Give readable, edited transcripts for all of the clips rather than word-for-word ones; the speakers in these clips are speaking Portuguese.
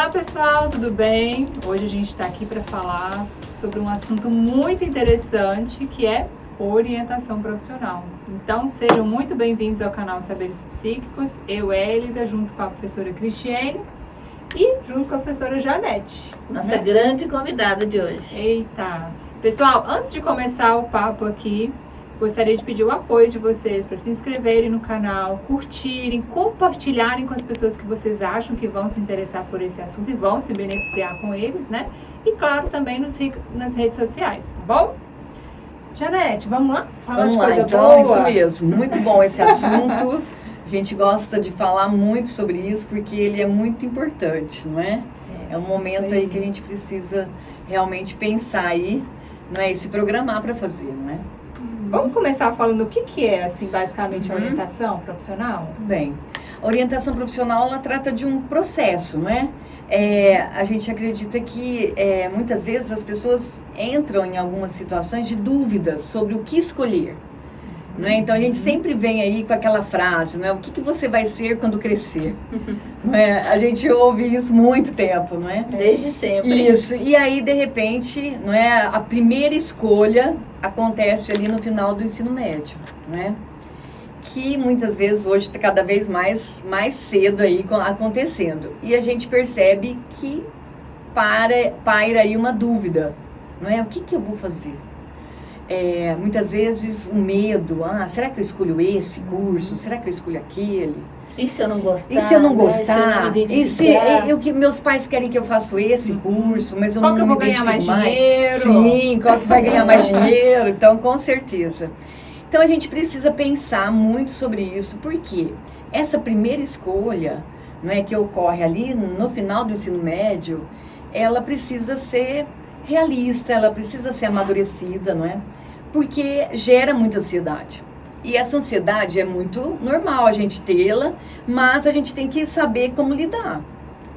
Olá pessoal, tudo bem? Hoje a gente está aqui para falar sobre um assunto muito interessante que é orientação profissional. Então sejam muito bem-vindos ao canal Saberes Psíquicos, eu, Hélida, junto com a professora Cristiane e junto com a professora Janete. Nossa grande convidada de hoje. Eita! Pessoal, antes de começar o papo aqui, gostaria de pedir o apoio de vocês para se inscreverem no canal, curtirem, compartilharem com as pessoas que vocês acham que vão se interessar por esse assunto e vão se beneficiar com eles, né? E claro, também nas redes sociais, tá bom? Janete, vamos lá? Falar de coisa boa? Isso mesmo. Muito bom esse assunto. A gente gosta de falar muito sobre isso porque ele é muito importante, não é? É um momento aí que a gente precisa realmente pensar aí, não é? E se programar para fazer, não é? Vamos começar falando o que é, assim, basicamente, a orientação profissional? Muito bem. A orientação profissional, ela trata de um processo, não é? A gente acredita que muitas vezes as pessoas entram em algumas situações de dúvidas sobre o que escolher. Não é? Então a gente sempre vem aí com aquela frase, não é? O que você vai ser quando crescer? Não é? A gente ouve isso muito tempo, não é? Desde sempre. Isso, e aí de repente, não é? A primeira escolha acontece ali no final do ensino médio, não é? Que muitas vezes hoje está cada vez mais cedo aí acontecendo. E a gente percebe que paira aí uma dúvida, não é? O que eu vou fazer? Muitas vezes um medo, será que eu escolho esse curso? Será que eu escolho aquele? E se eu não gostar? E se eu não gostar? E se que meus pais querem que eu faça esse curso, mas eu qual não que eu me vou ganhar mais identifico dinheiro? Sim, qual que vai ganhar mais dinheiro? Então, com certeza. Então, a gente precisa pensar muito sobre isso, porque essa primeira escolha, não é, que ocorre ali no final do ensino médio, ela precisa ser realista, ela precisa ser amadurecida, não é? Porque gera muita ansiedade. E essa ansiedade é muito normal a gente tê-la, mas a gente tem que saber como lidar,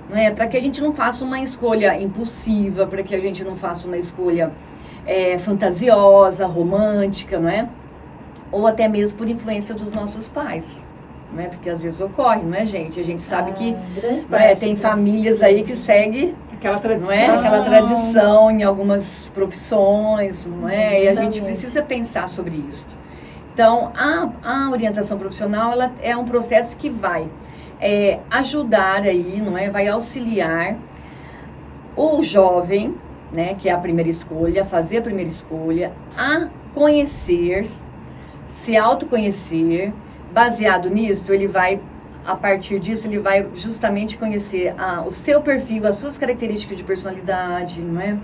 não é? Para que a gente não faça uma escolha impulsiva, para que a gente não faça uma escolha fantasiosa, romântica, não é? Ou até mesmo por influência dos nossos pais, não é? Porque às vezes ocorre, não é, gente? A gente sabe que tem famílias aí que seguem aquela tradição, não é? Aquela tradição em algumas profissões, não é? E a gente precisa pensar sobre isso. Então, a orientação profissional, ela é um processo que vai ajudar aí, não é? Vai auxiliar o jovem, né? Que é a primeira escolha, fazer a primeira escolha, a conhecer, se autoconhecer. Baseado nisso, ele vai, a partir disso, ele vai justamente conhecer o seu perfil, as suas características de personalidade, não é?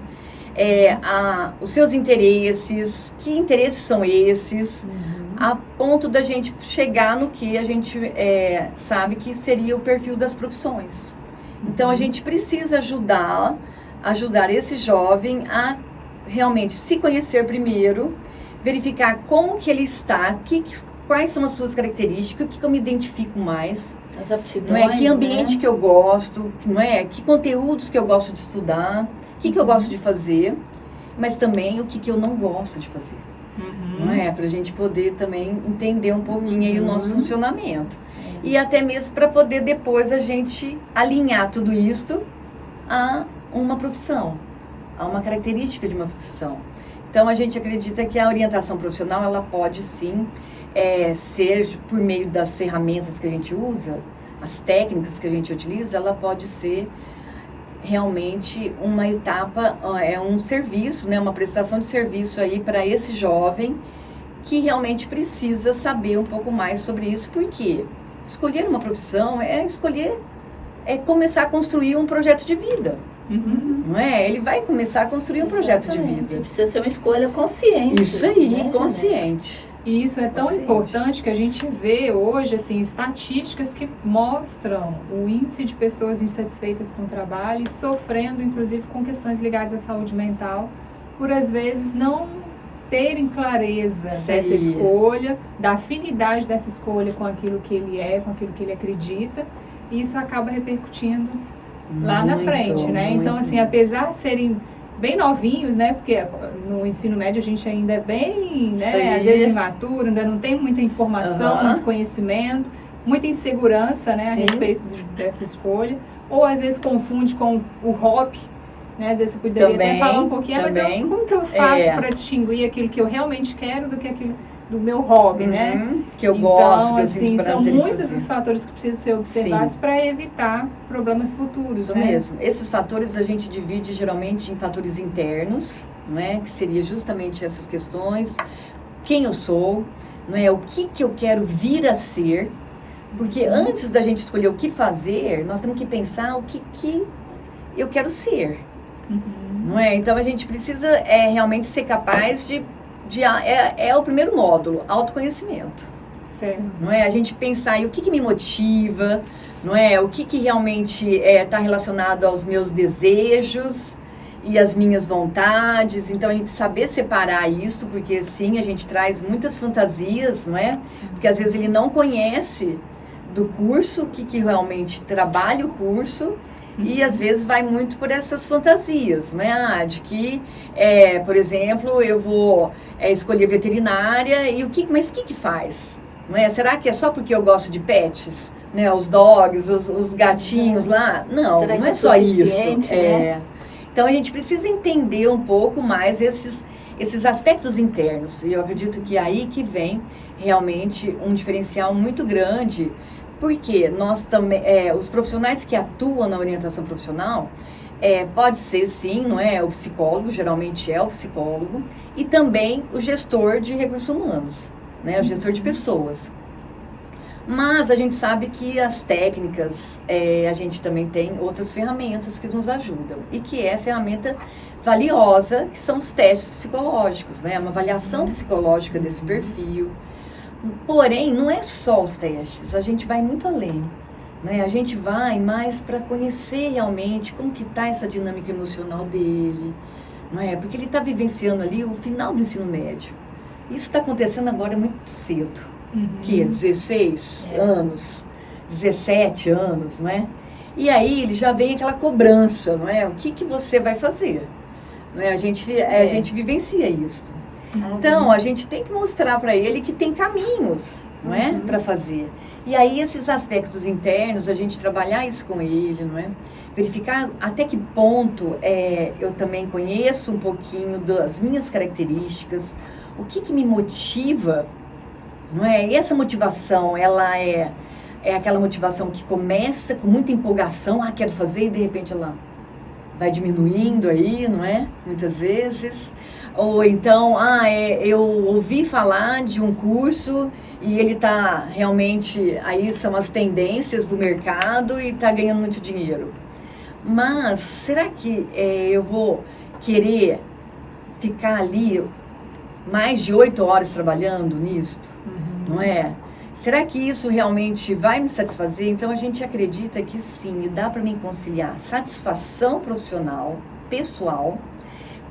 Os seus interesses, que interesses são esses, a ponto da gente chegar no que a gente sabe que seria o perfil das profissões. Então, a gente precisa ajudar esse jovem a realmente se conhecer primeiro, verificar como que ele está, quais são as suas características, o que eu me identifico mais, as aptidões, não é? Que ambiente que eu gosto, não é? Que conteúdos que eu gosto de estudar, o que eu gosto de fazer, mas também o que eu não gosto de fazer, não é? Para a gente poder também entender um pouquinho aí o nosso funcionamento. E até mesmo para poder depois a gente alinhar tudo isso a uma profissão, a uma característica de uma profissão. Então, a gente acredita que a orientação profissional, ela pode sim ser por meio das ferramentas que a gente usa, as técnicas que a gente utiliza, ela pode ser realmente uma etapa, um serviço, né, uma prestação de serviço aí para esse jovem que realmente precisa saber um pouco mais sobre isso, porque escolher uma profissão é começar a construir um projeto de vida. Não é? Ele vai começar a construir um projeto de vida. Precisa ser uma escolha consciente. Isso aí, né, consciente. E isso é tão importante que a gente vê hoje, assim, estatísticas que mostram o índice de pessoas insatisfeitas com o trabalho e sofrendo, inclusive, com questões ligadas à saúde mental, por, às vezes, não terem clareza dessa escolha, da afinidade dessa escolha com aquilo que ele é, com aquilo que ele acredita, e isso acaba repercutindo lá na frente, né? Então, assim, apesar de serem bem novinhos, né? Porque no ensino médio a gente ainda é bem, né? Às vezes imaturo, ainda não tem muita informação, muito conhecimento. muita insegurança, né, a Sim. respeito dessa escolha, ou às vezes confunde com o hobby, né, às vezes você poderia Também, até falar um pouquinho, mas como que eu faço para distinguir aquilo que eu realmente quero do que aquilo do meu hobby, né? Que eu então, gosto, que eu assim, sinto são prazer em muitos fazer. os fatores que precisam ser observados para evitar problemas futuros, Isso né? mesmo. Esses fatores a gente divide geralmente em fatores internos, não é? Que seria justamente essas questões. Quem eu sou, não é? O que eu quero vir a ser. Porque antes da gente escolher o que fazer, nós temos que pensar o que eu quero ser. Não é? Então a gente precisa realmente ser capaz de o primeiro módulo, autoconhecimento. Certo. Não é? A gente pensar em o que me motiva, não é? O que realmente está relacionado aos meus desejos e às minhas vontades. Então a gente saber separar isso, porque sim, a gente traz muitas fantasias, não é? Porque às vezes ele não conhece do curso, o que realmente trabalha o curso. E às vezes vai muito por essas fantasias, não é? De que, por exemplo, eu vou escolher veterinária e mas o que faz? Não é? Será que é só porque eu gosto de pets? Né? Os dogs, os gatinhos lá? Não, Será não é que só isso. né? Então a gente precisa entender um pouco mais esses aspectos internos. E eu acredito que é aí que vem realmente um diferencial muito grande. Porque nós também, os profissionais que atuam na orientação profissional, pode ser sim, não é? O psicólogo, geralmente é o psicólogo, e também o gestor de recursos humanos, né? O gestor de pessoas. Mas a gente sabe que as técnicas, a gente também tem outras ferramentas que nos ajudam, e que é a ferramenta valiosa, que são os testes psicológicos, né? Uma avaliação psicológica desse perfil. Porém, não é só os testes, a gente vai muito além, né? A gente vai mais para conhecer realmente como que está essa dinâmica emocional dele, não é? Porque ele está vivenciando ali o final do ensino médio. Isso está acontecendo agora muito cedo, que é 16 anos, 17 anos, não é? E aí ele já vem aquela cobrança, não é? O que você vai fazer? Não é? A gente vivencia isso. Então, a gente tem que mostrar para ele que tem caminhos, não é? Para fazer. E aí, esses aspectos internos, a gente trabalhar isso com ele, não é? Verificar até que ponto eu também conheço um pouquinho das minhas características, o que me motiva, não é? E essa motivação, ela é aquela motivação que começa com muita empolgação, quero fazer, e de repente ela vai diminuindo aí, não é? Muitas vezes. Ou então, eu ouvi falar de um curso e ele está realmente, aí são as tendências do mercado e está ganhando muito dinheiro. Mas, será que eu vou querer ficar ali mais de 8 horas trabalhando nisto? Não é? Será que isso realmente vai me satisfazer? Então, a gente acredita que sim, dá para mim conciliar satisfação profissional, pessoal,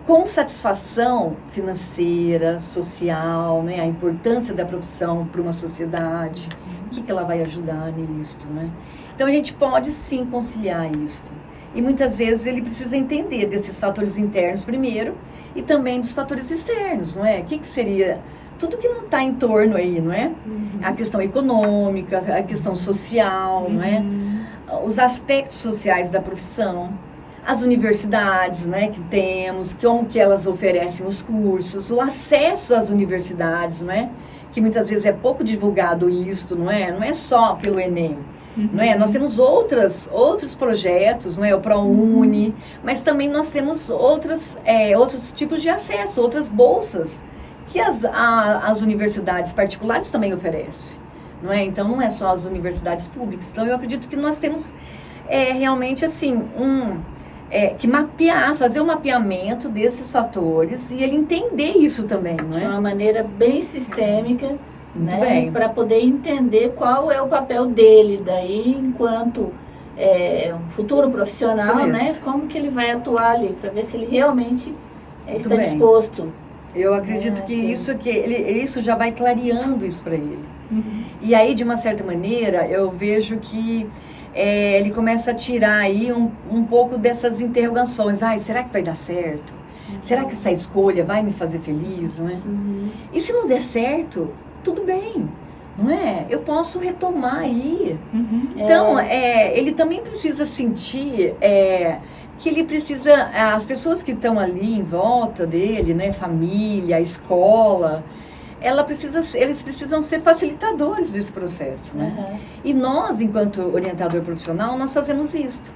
com satisfação financeira, social, né? A importância da profissão para uma sociedade, o que ela vai ajudar nisso, né? Então, a gente pode sim conciliar isso. E muitas vezes ele precisa entender desses fatores internos primeiro e também dos fatores externos, não é? O que seria tudo que não está em torno aí, não é? A questão econômica, a questão social, não é? Os aspectos sociais da profissão, as universidades, né, que temos, como que elas oferecem os cursos, o acesso às universidades, não é? Que muitas vezes é pouco divulgado isso, não é? Não é só pelo Enem, não é? Nós temos outros projetos, não é? O ProUni, mas também nós temos outros tipos de acesso, outras bolsas que as universidades particulares também oferecem, não é? Então, não é só as universidades públicas. Então, eu acredito que nós temos realmente, assim, que fazer um mapeamento desses fatores e ele entender isso também, não é? De uma maneira bem sistêmica, Muito né? bem. Para poder entender qual é o papel dele daí enquanto um futuro profissional, Isso né? mesmo. Como que ele vai atuar ali, para ver se ele realmente está bem. disposto. Eu acredito que isso já vai clareando isso para ele. E aí, de uma certa maneira, eu vejo que ele começa a tirar aí um pouco dessas interrogações. Será que vai dar certo? Será que essa escolha vai me fazer feliz, não é? E se não der certo, tudo bem. não é? Eu posso retomar aí. Uhum. Então, ele também precisa sentir que ele precisa, as pessoas que estão ali em volta dele, né, família, escola, eles precisam ser facilitadores desse processo, né? Uhum. E nós, enquanto orientador profissional, nós fazemos isso.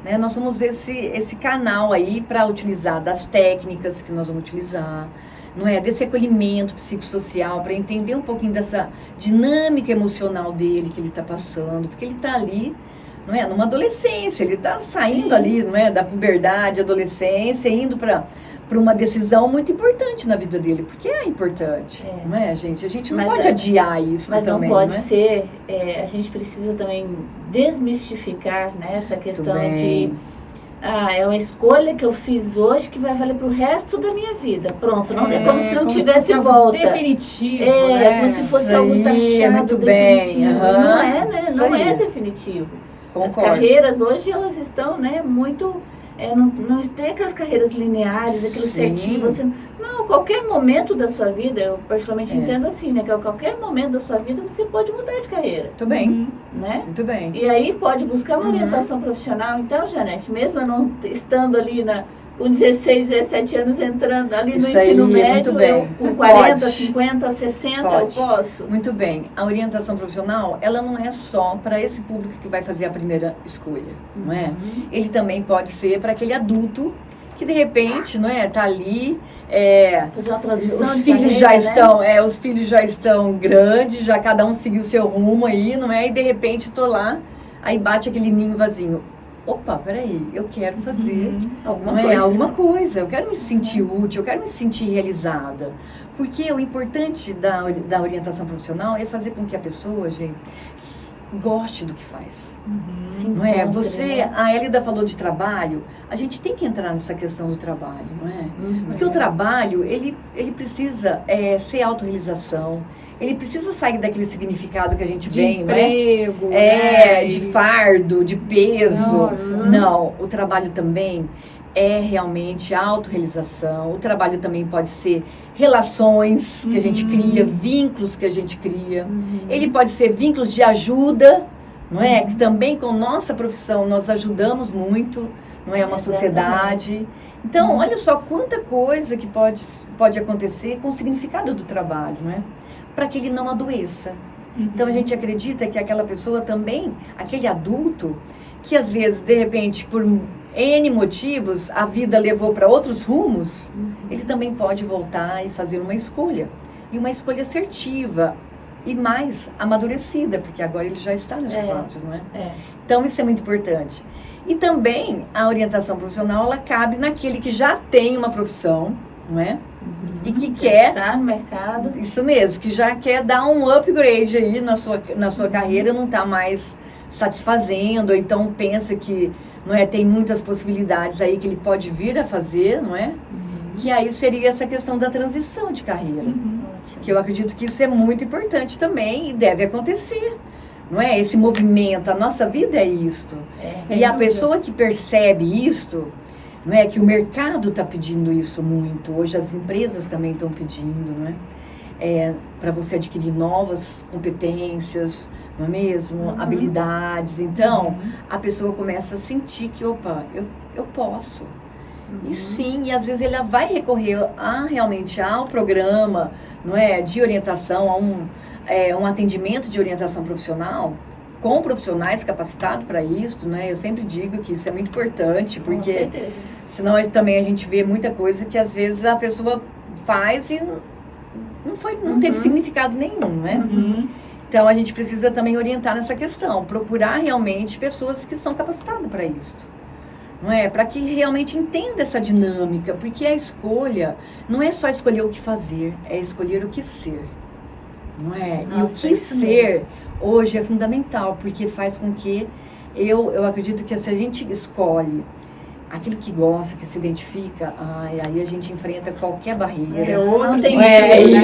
Né? Nós somos esse canal aí para utilizar das técnicas que nós vamos utilizar, não é? Desse acolhimento psicossocial, para entender um pouquinho dessa dinâmica emocional dele que ele está passando, porque ele está ali, não é? Numa adolescência, ele está saindo ali, não é? Da puberdade, adolescência, indo para uma decisão muito importante na vida dele, porque é importante, não é, gente? A gente não pode adiar isso mas também, não pode né? ser, a gente precisa também desmistificar, né, essa questão de é uma escolha que eu fiz hoje que vai valer pro resto da minha vida. Pronto, não, é como se não tivesse volta. Definitivo, como se fosse algo taxado, muito definitivo. bem. Não é, né? Isso Não aí. é definitivo. Concordo. As carreiras hoje, elas estão, né, muito... não tem aquelas carreiras lineares, aquilo certinho. Não, qualquer momento da sua vida, eu particularmente entendo assim, né? Que a qualquer momento da sua vida você pode mudar de carreira. Muito bem, né? muito bem. E aí pode buscar uma orientação profissional. Então, Janete, mesmo eu não estando ali com 16, 17 anos, entrando ali Isso no ensino aí, médio, muito bem. eu, com 40, Pode. 50, 60, Pode. eu posso. Muito bem. A orientação profissional, ela não é só para esse público que vai fazer a primeira escolha, não é? Ele também pode ser para aquele adulto que de repente, não é, tá ali, fazer uma transição os de filhos carreira, já né? estão, os filhos já estão grandes, já cada um seguiu o seu rumo aí, não é? E de repente tô lá, aí bate aquele ninho vazio. Opa, peraí, eu quero fazer alguma coisa, eu quero me sentir útil, eu quero me sentir realizada. Porque o importante da orientação profissional é fazer com que a pessoa, gente, goste do que faz. Não é? A Elida falou de trabalho, a gente tem que entrar nessa questão do trabalho, não é? Porque o trabalho, ele precisa ser autorrealização. Ele precisa sair daquele significado que a gente vem, emprego, né? De fardo, de peso. Nossa. Não, o trabalho também é realmente autorrealização. O trabalho também pode ser relações que a gente cria, vínculos que a gente cria. Ele pode ser vínculos de ajuda, não é? Que também com nossa profissão nós ajudamos muito, não é? Uma sociedade. Então, olha só quanta coisa que pode acontecer com o significado do trabalho, não é? Para que ele não adoeça. Então a gente acredita que aquela pessoa também, aquele adulto, que às vezes, de repente, por N motivos, a vida levou para outros rumos, ele também pode voltar e fazer uma escolha. E uma escolha assertiva e mais amadurecida, porque agora ele já está nessa fase, não é? Então isso é muito importante. E também a orientação profissional, ela cabe naquele que já tem uma profissão, não é? E que quer estar no mercado. Isso mesmo, que já quer dar um upgrade aí na sua carreira, não está mais satisfazendo, ou então pensa que não é, tem muitas possibilidades aí que ele pode vir a fazer, não é? Que aí seria essa questão da transição de carreira. Que eu acredito que isso é muito importante também e deve acontecer. Não é? Esse movimento, a nossa vida é isto. E a pessoa que percebe isto, não é, que o mercado está pedindo isso muito. Hoje as empresas também estão pedindo, não é? Para você adquirir novas competências, não é mesmo? Habilidades. Então, a pessoa começa a sentir que, opa, eu posso. E sim, e às vezes ela vai recorrer realmente ao programa, não é, de orientação, a um atendimento de orientação profissional, com profissionais capacitados para isso, né? Eu sempre digo que isso é muito importante, porque senão também a gente vê muita coisa que às vezes a pessoa faz e não teve significado nenhum, né? Então a gente precisa também orientar nessa questão, procurar realmente pessoas que são capacitadas para isso. Não é? Para que realmente entenda essa dinâmica, porque a escolha não é só escolher o que fazer, é escolher o que ser. Não é? Nossa, e o que ser hoje é fundamental, porque faz com que eu acredito que se a gente escolhe aquilo que gosta, que se identifica, aí a gente enfrenta qualquer barreira. Não tem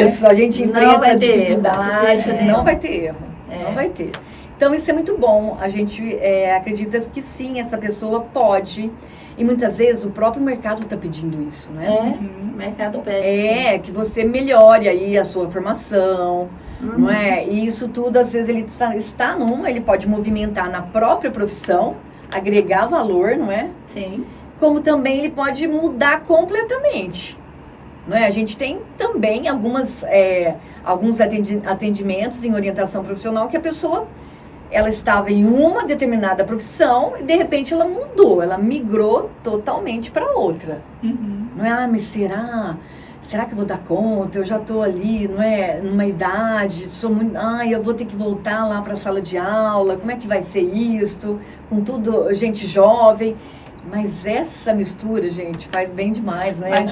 isso, a gente enfrenta dificuldades, não vai ter erro, não vai ter. Então isso é muito bom, a gente acredita que sim, essa pessoa pode, e muitas vezes o próprio mercado está pedindo isso, né? O mercado pede. Que você melhore aí a sua formação, não é? E isso tudo, às vezes, ele ele pode movimentar na própria profissão, agregar valor, não é? Sim. Como também ele pode mudar completamente. Não é? A gente tem também alguns atendimentos em orientação profissional que a pessoa ela estava em uma determinada profissão e de repente ela mudou, ela migrou totalmente para outra. Não é? Mas será que eu vou dar conta? Eu já estou ali, não é, numa idade, sou muito, eu vou ter que voltar lá para a sala de aula. Como é que vai ser isso? Com tudo, gente jovem. Mas essa mistura, gente, faz bem demais, né?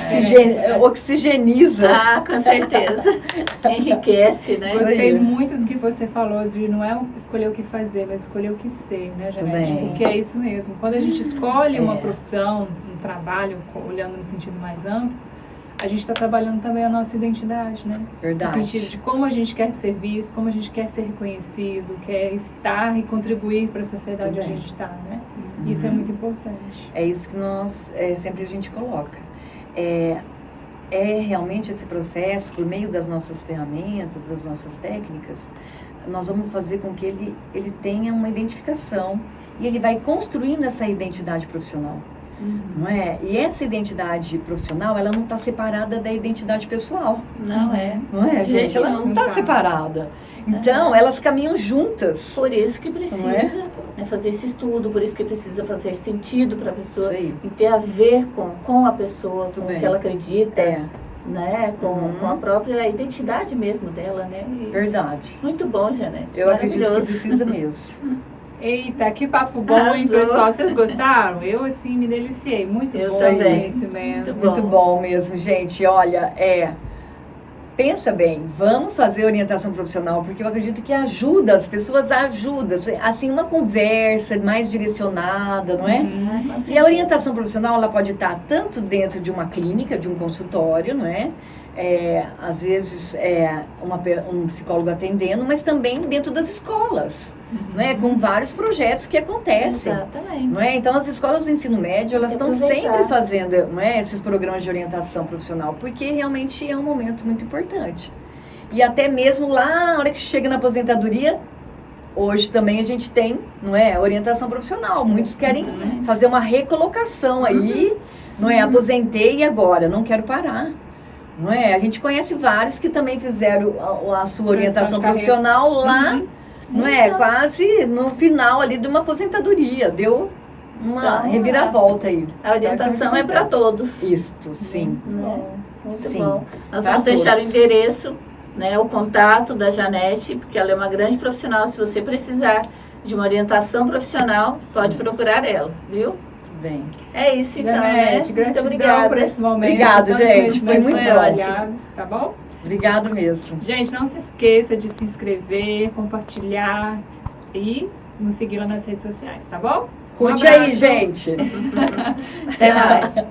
Oxigeniza. Com certeza. Enriquece, né? Gostei muito do que você falou de não é escolher o que fazer, mas escolher o que ser, né, Janete? Porque é isso mesmo. Quando a gente escolhe uma profissão, um trabalho, olhando no sentido mais amplo, a gente está trabalhando também a nossa identidade, né? Verdade. No sentido de como a gente quer ser visto, como a gente quer ser reconhecido, quer estar e contribuir para a sociedade onde a gente está, né? Isso é muito importante. É isso que nós sempre a gente coloca. É realmente esse processo, por meio das nossas ferramentas, das nossas técnicas, nós vamos fazer com que ele tenha uma identificação e ele vai construindo essa identidade profissional. Não é? E essa identidade profissional, ela não está separada da identidade pessoal. Não é. Não é, gente? Ela não está separada. Então, elas caminham juntas. Por isso que precisa fazer esse estudo, por isso que precisa fazer sentido para a pessoa e ter a ver com a pessoa, com o que ela acredita, né? Com a própria identidade mesmo dela, né? Isso. Verdade. Muito bom, Janete. Eu acredito que precisa mesmo. Eita, que papo bom, hein, pessoal? Vocês gostaram? Eu, assim, me deliciei. Muito bom o conhecimento. Muito bom mesmo, gente. Olha, pensa bem, vamos fazer orientação profissional, porque eu acredito que ajuda, as pessoas ajudam, assim, uma conversa mais direcionada, não é? E a orientação profissional, ela pode estar tanto dentro de uma clínica, de um consultório, não é? Às vezes um psicólogo atendendo, mas também dentro das escolas, né? Com vários projetos que acontecem. Exatamente. Não é? Então, as escolas do ensino médio, elas estão sempre fazendo, não é, esses programas de orientação profissional, porque realmente é um momento muito importante. E até mesmo lá, na hora que chega na aposentadoria, hoje também a gente tem, não é, orientação profissional. Muitos querem fazer uma recolocação aí, não é? Aposentei e agora, não quero parar. Não é? A gente conhece vários que também fizeram a sua orientação profissional lá, não é? Quase no final ali de uma aposentadoria. Deu uma reviravolta aí. A orientação é para todos. Isto, sim. Muito bom. Nós vamos deixar o endereço, né, o contato da Janete, porque ela é uma grande profissional. Se você precisar de uma orientação profissional, pode procurar ela, viu? Bem. É isso, então, Janete, né? Muito obrigada por esse momento. Obrigada, gente. Foi muito bom. Tá bom? Obrigado mesmo. Gente, não se esqueça de se inscrever, compartilhar e nos seguir lá nas redes sociais, tá bom? Curte aí, gente. Até mais.